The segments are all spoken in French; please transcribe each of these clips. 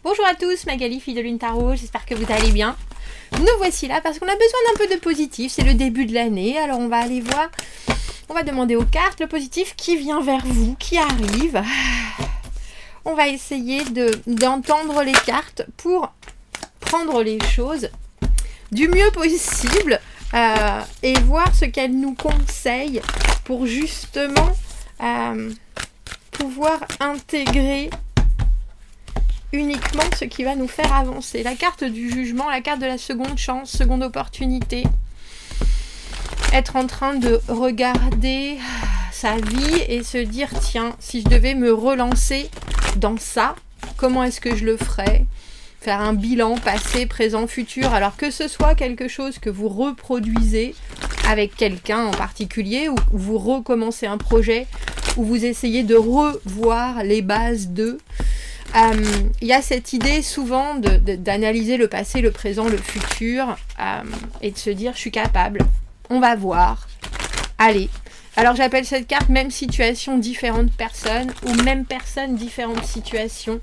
Bonjour à tous, Magali, fille de Lune Tarot, j'espère que vous allez bien. Nous voici là parce qu'on a besoin d'un peu de positif, c'est le début de l'année, alors on va aller voir, on va demander aux cartes le positif qui vient vers vous, qui arrive. On va essayer d'entendre les cartes pour prendre les choses du mieux possible et voir ce qu'elles nous conseillent pour justement pouvoir intégrer uniquement ce qui va nous faire avancer. La carte du jugement, la carte de la seconde chance, seconde opportunité. Être en train de regarder sa vie et se dire, tiens, si je devais me relancer dans ça, comment est-ce que je le ferais ? Faire un bilan passé, présent, futur. Alors que ce soit quelque chose que vous reproduisez avec quelqu'un en particulier, ou vous recommencez un projet, ou vous essayez de revoir les bases de... Il y a cette idée souvent d'analyser le passé, le présent, le futur et de se dire je suis capable, on va voir, allez. Alors j'appelle cette carte même situation, différentes personnes ou même personnes, différentes situations.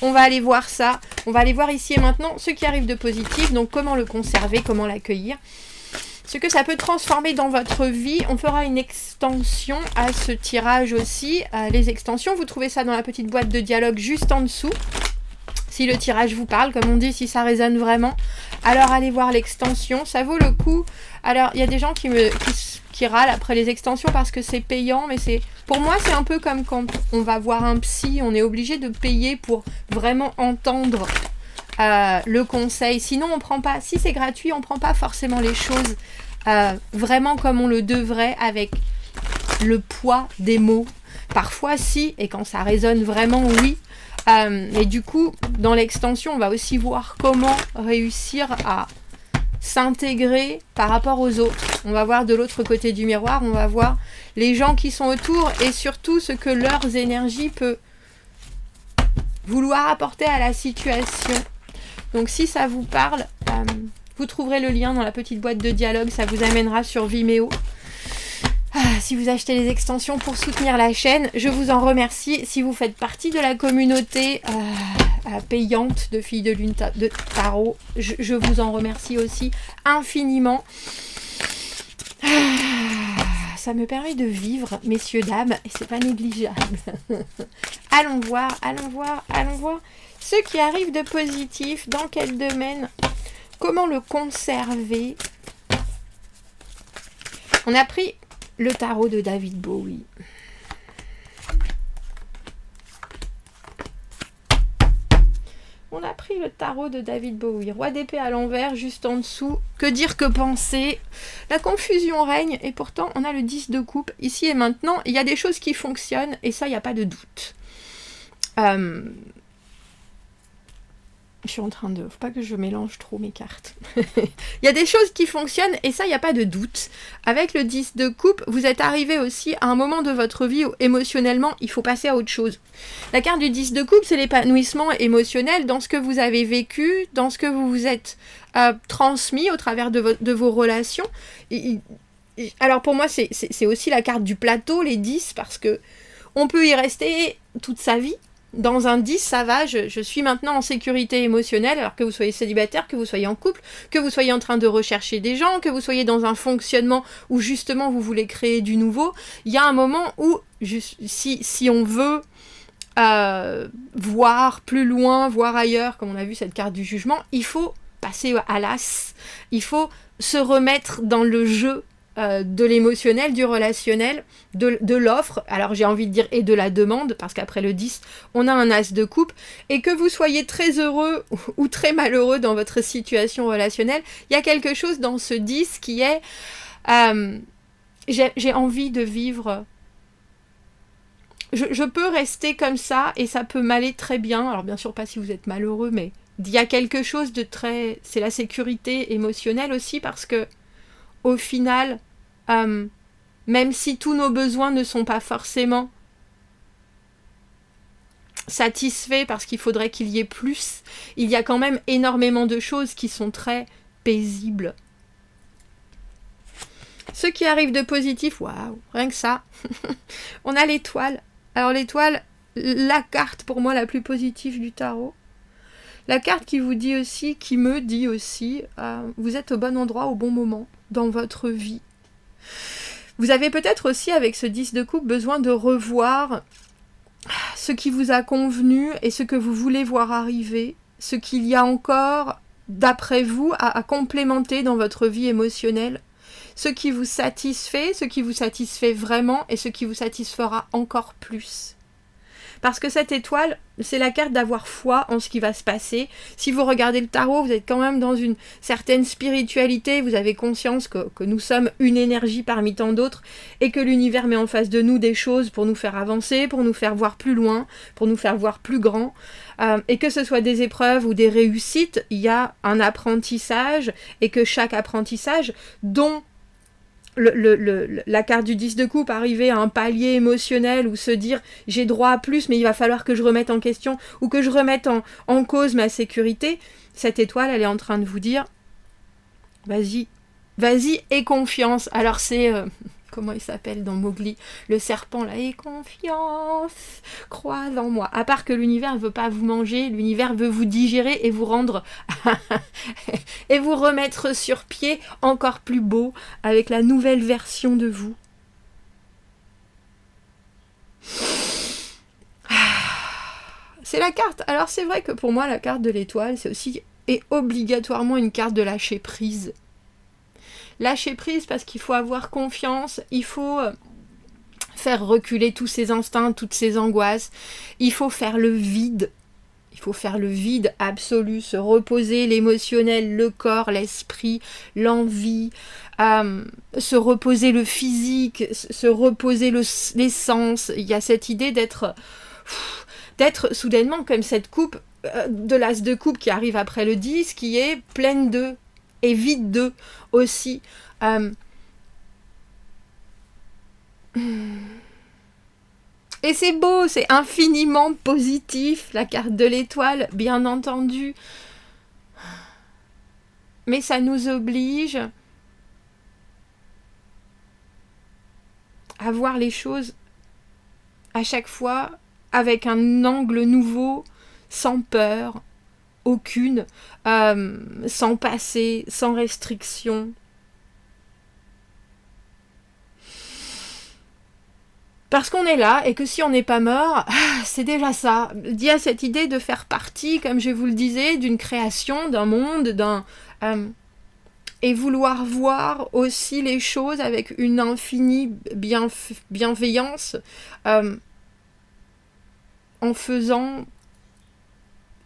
On va aller voir ça, on va aller voir ici et maintenant ce qui arrive de positif, donc comment le conserver, comment l'accueillir. Ce que ça peut transformer dans votre vie. On fera une extension à ce tirage aussi. Les extensions, vous trouvez ça dans la petite boîte de dialogue juste en dessous. Si le tirage vous parle, comme on dit, si ça résonne vraiment, alors allez voir l'extension, ça vaut le coup. Alors, il y a des gens qui râlent après les extensions parce que c'est payant, mais pour moi, c'est un peu comme quand on va voir un psy, on est obligé de payer pour vraiment entendre le conseil. Sinon, on prend pas, si c'est gratuit, on prend pas forcément les choses vraiment comme on le devrait avec le poids des mots. Parfois, si, et quand ça résonne vraiment, oui. Et du coup, dans l'extension, on va aussi voir comment réussir à s'intégrer par rapport aux autres. On va voir de l'autre côté du miroir, on va voir les gens qui sont autour et surtout ce que leurs énergies peut vouloir apporter à la situation. Donc si ça vous parle, vous trouverez le lien dans la petite boîte de dialogue, ça vous amènera sur Vimeo. Si vous achetez les extensions pour soutenir la chaîne, je vous en remercie. Si vous faites partie de la communauté payante de filles de Lune de Tarot, je vous en remercie aussi infiniment. Ça me permet de vivre, messieurs, dames, et c'est pas négligeable. Allons voir ce qui arrive de positif, dans quel domaine, comment le conserver. On a pris le tarot de David Bowie. On a pris le tarot de David Bowie. Roi d'épée à l'envers, juste en dessous. Que dire, que penser ? La confusion règne et pourtant on a le 10 de coupe. Ici et maintenant, il y a des choses qui fonctionnent et ça, il n'y a pas de doute. Je suis en train de... Faut pas que je mélange trop mes cartes. Il y a des choses qui fonctionnent et ça, il n'y a pas de doute. Avec le 10 de coupe, vous êtes arrivé aussi à un moment de votre vie où émotionnellement, il faut passer à autre chose. La carte du 10 de coupe, c'est l'épanouissement émotionnel dans ce que vous avez vécu, dans ce que vous vous êtes transmis au travers de vos relations. Alors pour moi, c'est aussi la carte du plateau, les 10, parce que on peut y rester toute sa vie. Dans un 10, ça va, je suis maintenant en sécurité émotionnelle, alors que vous soyez célibataire, que vous soyez en couple, que vous soyez en train de rechercher des gens, que vous soyez dans un fonctionnement où justement vous voulez créer du nouveau. Il y a un moment où, si on veut voir plus loin, voir ailleurs, comme on a vu cette carte du jugement, il faut passer à l'as, il faut se remettre dans le jeu de l'émotionnel, du relationnel, de l'offre, alors j'ai envie de dire et de la demande, parce qu'après le 10, on a un as de coupe, et que vous soyez très heureux ou très malheureux dans votre situation relationnelle, il y a quelque chose dans ce 10 qui est j'ai envie de vivre, je peux rester comme ça, et ça peut m'aller très bien, alors bien sûr pas si vous êtes malheureux, mais il y a quelque chose de très... C'est la sécurité émotionnelle aussi, parce que au final, même si tous nos besoins ne sont pas forcément satisfaits parce qu'il faudrait qu'il y ait plus, il y a quand même énormément de choses qui sont très paisibles. Ce qui arrive de positif, waouh, rien que ça. On a l'étoile. Alors l'étoile, la carte pour moi la plus positive du tarot. La carte qui vous dit aussi, qui me dit aussi, vous êtes au bon endroit au bon moment dans votre vie. Vous avez peut-être aussi, avec ce 10 de coupe, besoin de revoir ce qui vous a convenu et ce que vous voulez voir arriver, ce qu'il y a encore, d'après vous, à complémenter dans votre vie émotionnelle, ce qui vous satisfait vraiment et ce qui vous satisfera encore plus. Parce que cette étoile, c'est la carte d'avoir foi en ce qui va se passer. Si vous regardez le tarot, vous êtes quand même dans une certaine spiritualité, vous avez conscience que nous sommes une énergie parmi tant d'autres et que l'univers met en face de nous des choses pour nous faire avancer, pour nous faire voir plus loin, pour nous faire voir plus grand. Et que ce soit des épreuves ou des réussites, il y a un apprentissage et que chaque apprentissage, dont la carte du 10 de coupe, arriver à un palier émotionnel ou se dire j'ai droit à plus mais il va falloir que je remette en question ou que je remette en cause ma sécurité, cette étoile elle est en train de vous dire vas-y aie confiance. Alors c'est comment il s'appelle dans Mowgli, le serpent là, aie confiance, crois en moi. À part que l'univers ne veut pas vous manger, l'univers veut vous digérer et vous rendre et vous remettre sur pied encore plus beau avec la nouvelle version de vous. C'est la carte. Alors c'est vrai que pour moi la carte de l'étoile c'est aussi et obligatoirement une carte de lâcher prise. Lâcher prise parce qu'il faut avoir confiance, il faut faire reculer tous ses instincts, toutes ses angoisses, il faut faire le vide. Il faut faire le vide absolu, se reposer l'émotionnel, le corps, l'esprit, l'envie, se reposer le physique, se reposer les sens. Il y a cette idée d'être soudainement comme cette coupe de l'as de coupe qui arrive après le 10, qui est pleine d'eux et vide d'eux aussi. Et c'est beau, c'est infiniment positif, la carte de l'étoile, bien entendu. Mais ça nous oblige à voir les choses à chaque fois avec un angle nouveau, sans peur, aucune, sans passé, sans restriction. Parce qu'on est là et que si on n'est pas mort, c'est déjà ça. Il y a cette idée de faire partie, comme je vous le disais, d'une création, d'un monde, et vouloir voir aussi les choses avec une infinie bienveillance en faisant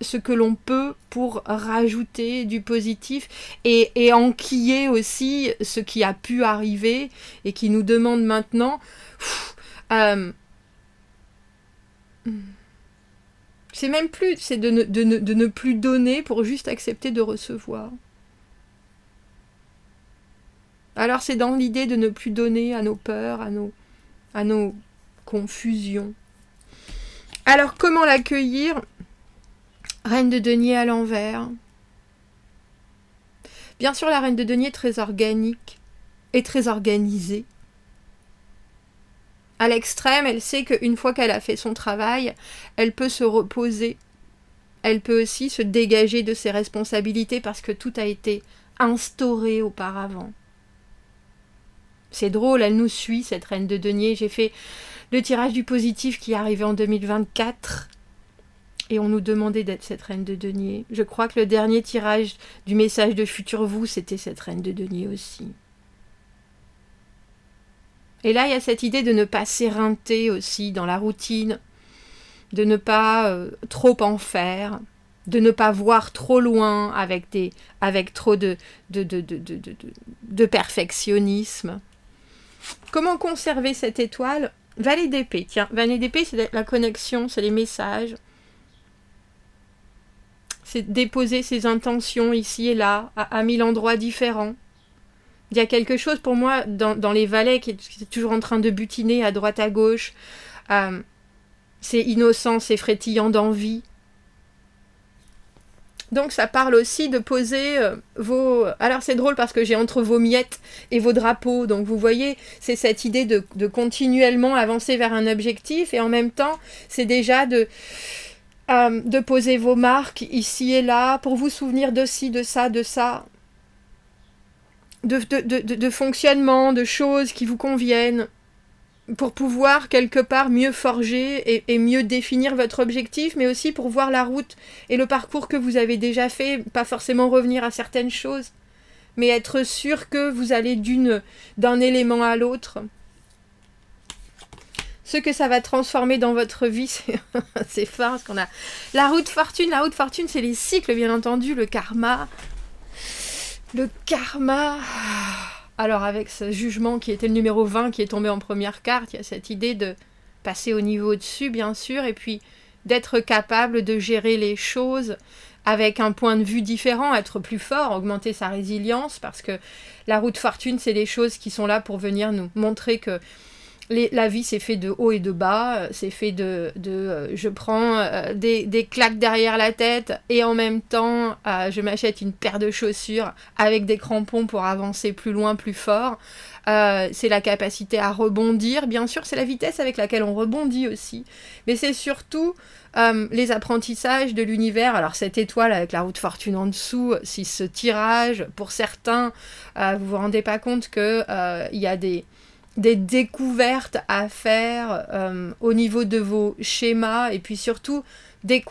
ce que l'on peut pour rajouter du positif et enquiller aussi ce qui a pu arriver et qui nous demande maintenant c'est même plus, c'est de ne plus donner pour juste accepter de recevoir. Alors c'est dans l'idée de ne plus donner à nos peurs, à nos confusions. Alors comment l'accueillir ? Reine de denier à l'envers. Bien sûr, la reine de denier est très organique et très organisée. À l'extrême, elle sait qu'une fois qu'elle a fait son travail, elle peut se reposer. Elle peut aussi se dégager de ses responsabilités parce que tout a été instauré auparavant. C'est drôle, elle nous suit, cette reine de denier. J'ai fait le tirage du positif qui est arrivé en 2024 et on nous demandait d'être cette reine de denier. Je crois que le dernier tirage du message de futur vous, c'était cette reine de denier aussi. Et là, il y a cette idée de ne pas s'éreinter aussi dans la routine, de ne pas trop en faire, de ne pas voir trop loin avec trop de perfectionnisme. Comment conserver cette étoile ? Valet d'épée, tiens, valet d'épée, c'est la connexion, c'est les messages. C'est déposer ses intentions ici et là, à 1000 endroits différents. Il y a quelque chose pour moi dans les valets qui est toujours en train de butiner à droite à gauche. C'est innocent, c'est frétillant d'envie. Donc ça parle aussi de poser vos... Alors c'est drôle parce que j'ai entre vos miettes et vos drapeaux. Donc vous voyez, c'est cette idée de continuellement avancer vers un objectif. Et en même temps, c'est déjà de de poser vos marques ici et là, pour vous souvenir de ci, de ça, de fonctionnement, de choses qui vous conviennent, pour pouvoir quelque part mieux forger et mieux définir votre objectif, mais aussi pour voir la route et le parcours que vous avez déjà fait, pas forcément revenir à certaines choses, mais être sûr que vous allez d'un élément à l'autre. Ce que ça va transformer dans votre vie, c'est fort, parce qu'on a la roue de fortune. La roue de fortune, c'est les cycles, bien entendu, le karma. Le karma. Alors, avec ce jugement qui était le numéro 20, qui est tombé en première carte, il y a cette idée de passer au niveau au-dessus, bien sûr, et puis d'être capable de gérer les choses avec un point de vue différent, être plus fort, augmenter sa résilience, parce que la roue de fortune, c'est les choses qui sont là pour venir nous montrer que la vie, c'est fait de haut et de bas, c'est fait je prends des claques derrière la tête et en même temps, je m'achète une paire de chaussures avec des crampons pour avancer plus loin, plus fort. C'est la capacité à rebondir, bien sûr, c'est la vitesse avec laquelle on rebondit aussi. Mais c'est surtout les apprentissages de l'univers. Alors cette étoile avec la roue de fortune en dessous, si ce tirage, pour certains, vous vous rendez pas compte que il y a des découvertes à faire au niveau de vos schémas et puis surtout des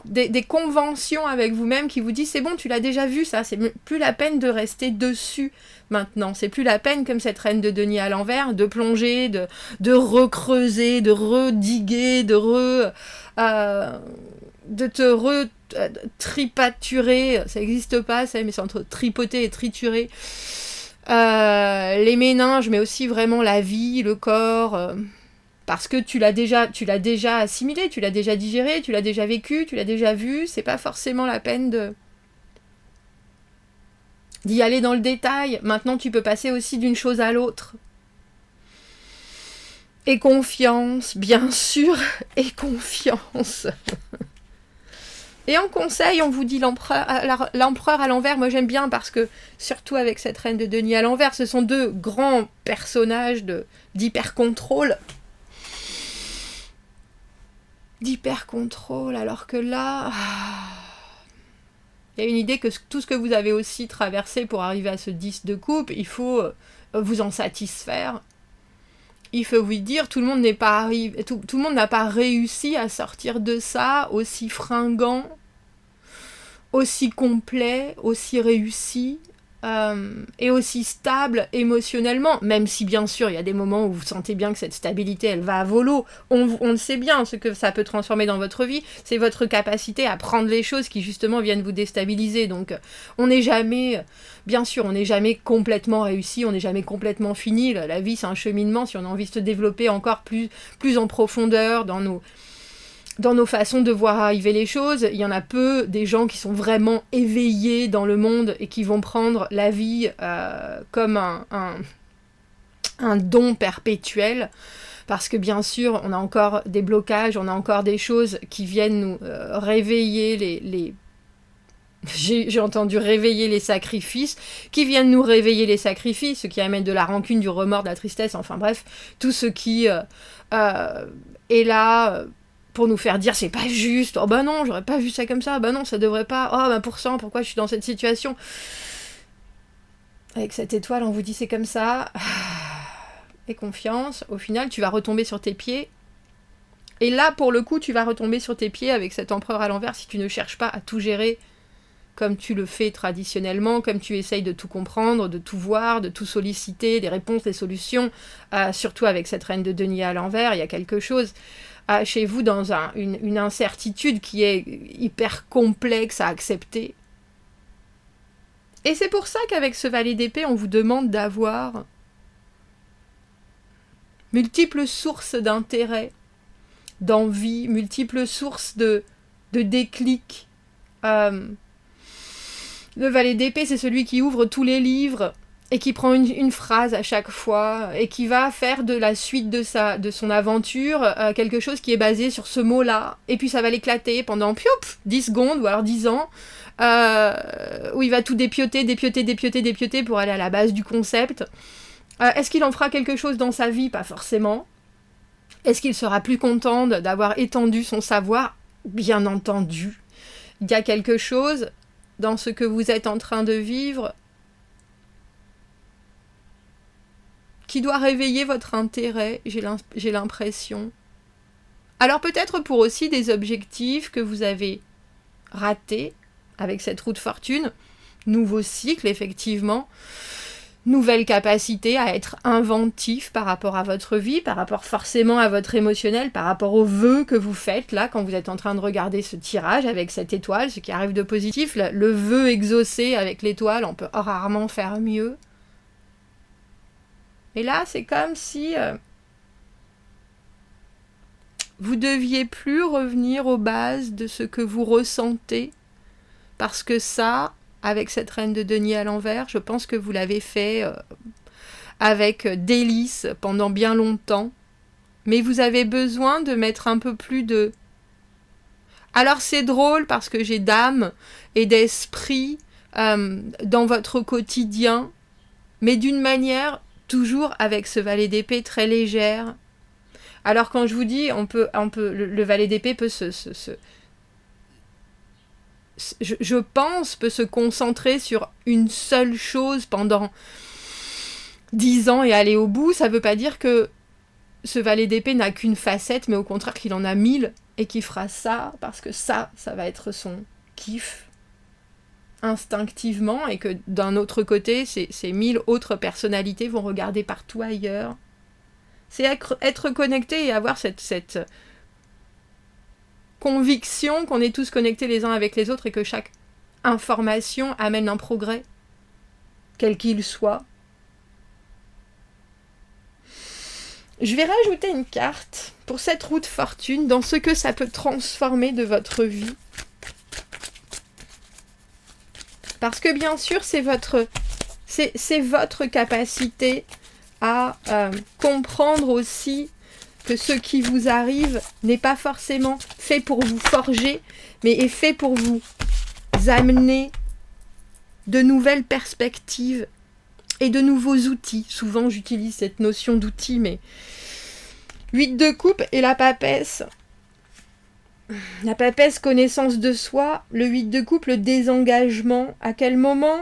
conventions avec vous-même qui vous disent c'est bon, tu l'as déjà vu ça, c'est plus la peine de rester dessus maintenant, c'est plus la peine comme cette reine de denier à l'envers de plonger, de recreuser, de rediguer, de te tripaturer, ça n'existe pas ça, mais c'est entre tripoter et triturer. Les méninges, mais aussi vraiment la vie, le corps, parce que tu l'as déjà assimilé, tu l'as déjà digéré, tu l'as déjà vécu, tu l'as déjà vu, c'est pas forcément la peine d'y aller dans le détail. Maintenant, tu peux passer aussi d'une chose à l'autre. Et confiance, bien sûr, et confiance. Et en conseil, on vous dit l'empereur à l'envers. Moi, j'aime bien parce que, surtout avec cette reine de denier à l'envers, ce sont deux grands personnages d'hyper-contrôle. D'hyper-contrôle, alors que là, il y a une idée que tout ce que vous avez aussi traversé pour arriver à ce 10 de coupe, il faut vous en satisfaire. Il faut vous dire, tout le monde n'est pas arrivé, tout le monde n'a pas réussi à sortir de ça aussi fringant, aussi complet, aussi réussi et aussi stable émotionnellement, même si bien sûr il y a des moments où vous sentez bien que cette stabilité elle va à volo, on le sait bien, ce que ça peut transformer dans votre vie, c'est votre capacité à prendre les choses qui justement viennent vous déstabiliser, donc on n'est jamais, bien sûr on n'est jamais complètement réussi, on n'est jamais complètement fini, la vie c'est un cheminement, si on a envie de se développer encore plus en profondeur dans nos façons de voir arriver les choses, il y en a peu des gens qui sont vraiment éveillés dans le monde et qui vont prendre la vie comme un don perpétuel, parce que bien sûr, on a encore des blocages, on a encore des choses qui viennent nous réveiller J'ai entendu réveiller les sacrifices, qui viennent nous réveiller les sacrifices, ce qui amène de la rancune, du remords, de la tristesse, enfin bref, tout ce qui est là... pour nous faire dire c'est pas juste, oh bah non, j'aurais pas vu ça comme ça, bah non, ça devrait pas, oh bah pourquoi je suis dans cette situation. Avec cette étoile, on vous dit c'est comme ça, et confiance, au final tu vas retomber sur tes pieds, et là pour le coup tu vas retomber sur tes pieds avec cet empereur à l'envers si tu ne cherches pas à tout gérer comme tu le fais traditionnellement, comme tu essayes de tout comprendre, de tout voir, de tout solliciter, des réponses, des solutions, surtout avec cette reine de denier à l'envers, il y a quelque chose chez vous dans une incertitude qui est hyper complexe à accepter. Et c'est pour ça qu'avec ce valet d'épée, on vous demande d'avoir multiples sources d'intérêt, d'envie, multiples sources de déclic. Le valet d'épée, c'est celui qui ouvre tous les livres et qui prend une phrase à chaque fois, et qui va faire de la suite de son aventure quelque chose qui est basé sur ce mot-là, et puis ça va l'éclater pendant 10 secondes, ou alors 10 ans, où il va tout dépioter pour aller à la base du concept. Est-ce qu'il en fera quelque chose dans sa vie ? Pas forcément. Est-ce qu'il sera plus content d'avoir étendu son savoir ? bien entendu, il y a quelque chose dans ce que vous êtes en train de vivre qui doit réveiller votre intérêt, j'ai l'impression. Alors peut-être pour aussi des objectifs que vous avez ratés avec cette roue de fortune, nouveau cycle effectivement, nouvelle capacité à être inventif par rapport à votre vie, par rapport forcément à votre émotionnel, par rapport aux vœux que vous faites là quand vous êtes en train de regarder ce tirage avec cette étoile, ce qui arrive de positif, le vœu exaucé avec l'étoile, on peut rarement faire mieux. Et là, c'est comme si vous deviez plus revenir aux bases de ce que vous ressentez, parce que ça, avec cette reine de denier à l'envers, je pense que vous l'avez fait avec délice pendant bien longtemps, mais vous avez besoin de mettre un peu plus de... Alors c'est drôle parce que j'ai d'âme et d'esprit dans votre quotidien, mais d'une manière toujours avec ce valet d'épée très légère. Alors quand je vous dis, le valet d'épée peut je pense, peut se concentrer sur une seule chose pendant 10 ans et aller au bout. Ça ne veut pas dire que ce valet d'épée n'a qu'une facette, mais au contraire qu'il en a 1000 et qu'il fera ça, parce que ça va être son kiff instinctivement, et que d'un autre côté, ces 1000 autres personnalités vont regarder partout ailleurs. C'est être connecté et avoir cette conviction qu'on est tous connectés les uns avec les autres et que chaque information amène un progrès, quel qu'il soit. Je vais rajouter une carte pour cette roue de fortune dans ce que ça peut transformer de votre vie. Parce que bien sûr, c'est votre capacité à comprendre aussi que ce qui vous arrive n'est pas forcément fait pour vous forger, mais est fait pour vous amener de nouvelles perspectives et de nouveaux outils. Souvent, j'utilise cette notion d'outil, mais 8 de coupe et la papesse. La papesse, connaissance de soi. Le 8 de coupe, le désengagement. À quel moment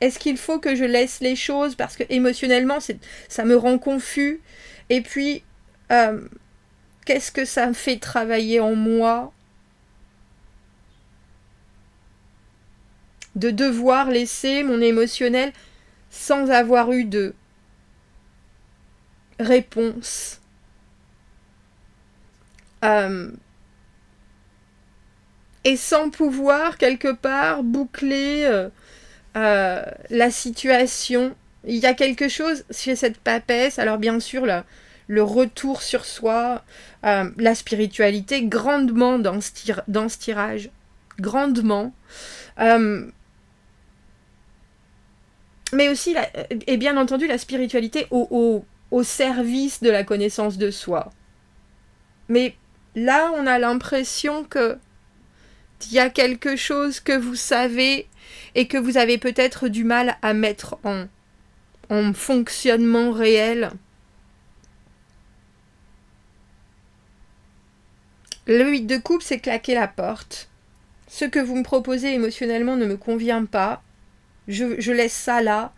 est-ce qu'il faut que je laisse les choses parce que émotionnellement, ça me rend confus. Et puis, qu'est-ce que ça me fait travailler en moi de devoir laisser mon émotionnel sans avoir eu de réponse. Et sans pouvoir, quelque part, boucler la situation. Il y a quelque chose chez cette papesse, alors bien sûr, le retour sur soi, la spiritualité, grandement dans ce tirage. Grandement. Mais aussi, et bien entendu, la spiritualité au service de la connaissance de soi. Mais là, on a l'impression qu'il y a quelque chose que vous savez et que vous avez peut-être du mal à mettre en fonctionnement réel. Le 8 de coupe, c'est claquer la porte. Ce que vous me proposez émotionnellement ne me convient pas. Je laisse ça là.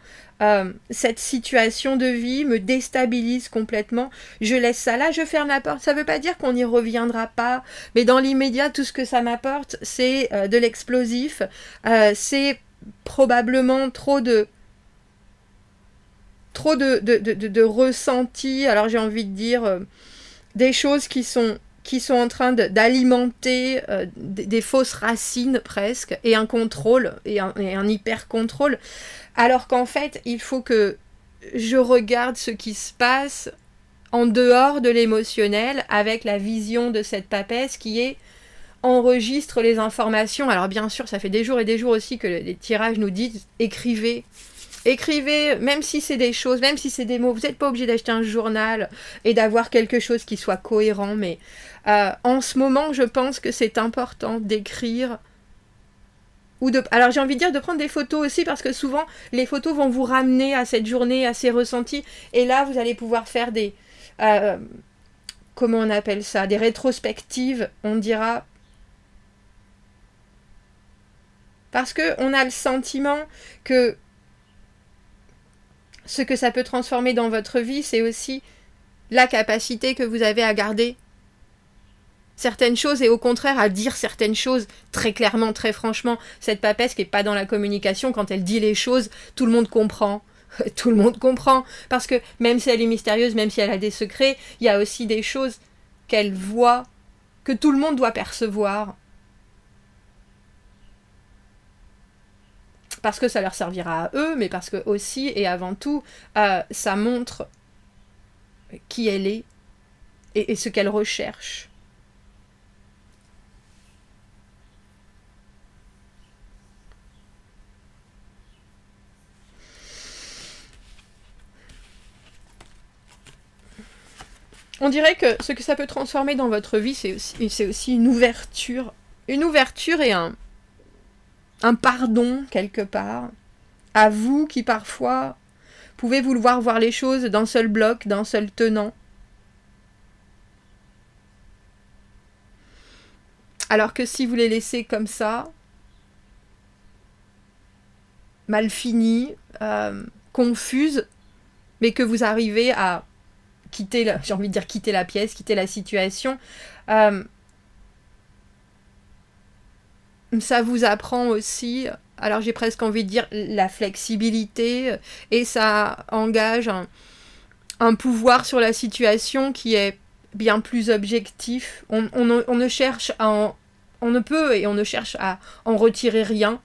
Cette situation de vie me déstabilise complètement. Je laisse ça là, je ferme la porte. Ça ne veut pas dire qu'on n'y reviendra pas. Mais dans l'immédiat, tout ce que ça m'apporte, c'est de l'explosif. C'est probablement trop de ressenti. Alors j'ai envie de dire des choses qui sont en train d'alimenter des fausses racines presque, et un contrôle, et un hyper-contrôle, alors qu'en fait, il faut que je regarde ce qui se passe en dehors de l'émotionnel, avec la vision de cette papesse qui enregistre les informations. Alors bien sûr, ça fait des jours et des jours aussi que les tirages nous disent « écrivez ». Écrivez, même si c'est des choses, même si c'est des mots, vous n'êtes pas obligé d'acheter un journal et d'avoir quelque chose qui soit cohérent, mais en ce moment, je pense que c'est important d'écrire, alors j'ai envie de dire de prendre des photos aussi, parce que souvent, les photos vont vous ramener à cette journée, à ces ressentis, et là, vous allez pouvoir faire des, comment on appelle ça, des rétrospectives, on dira, Parce qu'on a le sentiment que ce que ça peut transformer dans votre vie, c'est aussi la capacité que vous avez à garder certaines choses et au contraire à dire certaines choses très clairement, très franchement. Cette papesse qui n'est pas dans la communication, quand elle dit les choses, tout le monde comprend. Tout le monde comprend. Parce que même si elle est mystérieuse, même si elle a des secrets, il y a aussi des choses qu'elle voit, que tout le monde doit percevoir. Parce que ça leur servira à eux, mais parce que aussi et avant tout, ça montre qui elle est et ce qu'elle recherche. On dirait que ce que ça peut transformer dans votre vie, c'est aussi une ouverture. Une ouverture et un pardon, quelque part, à vous qui parfois pouvez vouloir voir les choses d'un seul bloc, d'un seul tenant. Alors que si vous les laissez comme ça, mal finies, confuses, mais que vous arrivez à quitter la pièce, quitter la situation, ça vous apprend aussi, alors j'ai presque envie de dire la flexibilité, et ça engage un pouvoir sur la situation qui est bien plus objectif. On ne cherche on ne peut et on ne cherche à en retirer rien.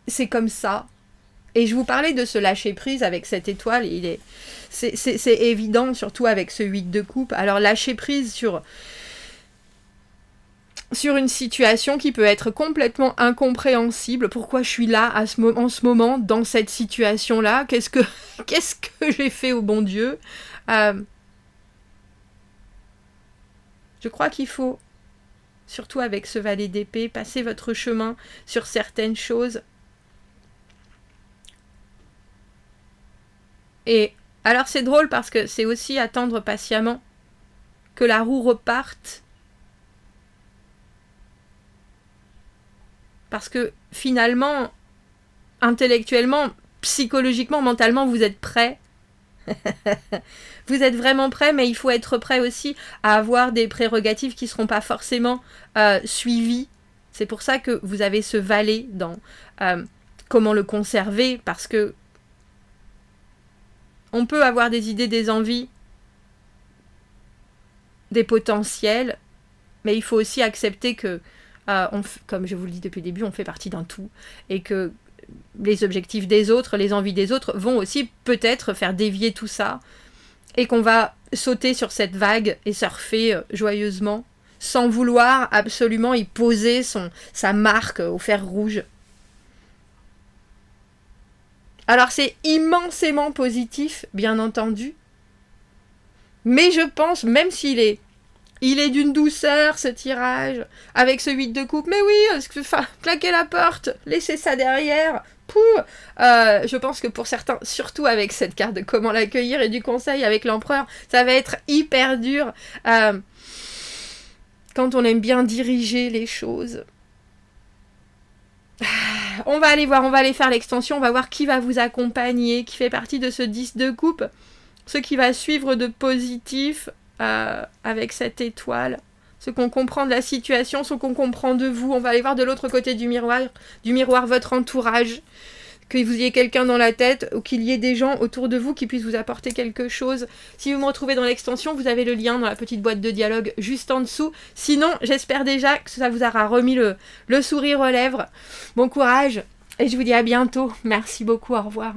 C'est comme ça. Et je vous parlais de ce lâcher prise avec cette étoile, c'est évident, surtout avec ce 8 de coupe. Alors lâcher prise sur une situation qui peut être complètement incompréhensible. Pourquoi je suis là en ce moment, dans cette situation-là? Qu'est-ce que j'ai fait au bon Dieu? Je crois qu'il faut, surtout avec ce valet d'épée, passer votre chemin sur certaines choses. Et alors c'est drôle parce que c'est aussi attendre patiemment que la roue reparte. Parce que finalement, intellectuellement, psychologiquement, mentalement, vous êtes prêt. Vous êtes vraiment prêt, mais il faut être prêt aussi à avoir des prérogatives qui ne seront pas forcément suivies. C'est pour ça que vous avez ce valet dans comment le conserver, parce que on peut avoir des idées, des envies, des potentiels, mais il faut aussi accepter que, comme je vous le dis depuis le début, on fait partie d'un tout, et que les objectifs des autres, les envies des autres vont aussi peut-être faire dévier tout ça, et qu'on va sauter sur cette vague et surfer joyeusement, sans vouloir absolument y poser sa marque au fer rouge. Alors c'est immensément positif, bien entendu, mais je pense, même s'il est d'une douceur, ce tirage, avec ce 8 de coupe, mais oui, claquer la porte, laisser ça derrière, je pense que pour certains, surtout avec cette carte de comment l'accueillir et du conseil avec l'empereur, ça va être hyper dur quand on aime bien diriger les choses. On va aller voir, on va aller faire l'extension, on va voir qui va vous accompagner, qui fait partie de ce 10 de coupe, ce qui va suivre de positif avec cette étoile, ce qu'on comprend de la situation, ce qu'on comprend de vous. On va aller voir de l'autre côté du miroir votre entourage, que vous ayez quelqu'un dans la tête ou qu'il y ait des gens autour de vous qui puissent vous apporter quelque chose. Si vous me retrouvez dans l'extension, vous avez le lien dans la petite boîte de dialogue juste en dessous. Sinon, j'espère déjà que ça vous aura remis le sourire aux lèvres. Bon courage et je vous dis à bientôt. Merci beaucoup, au revoir.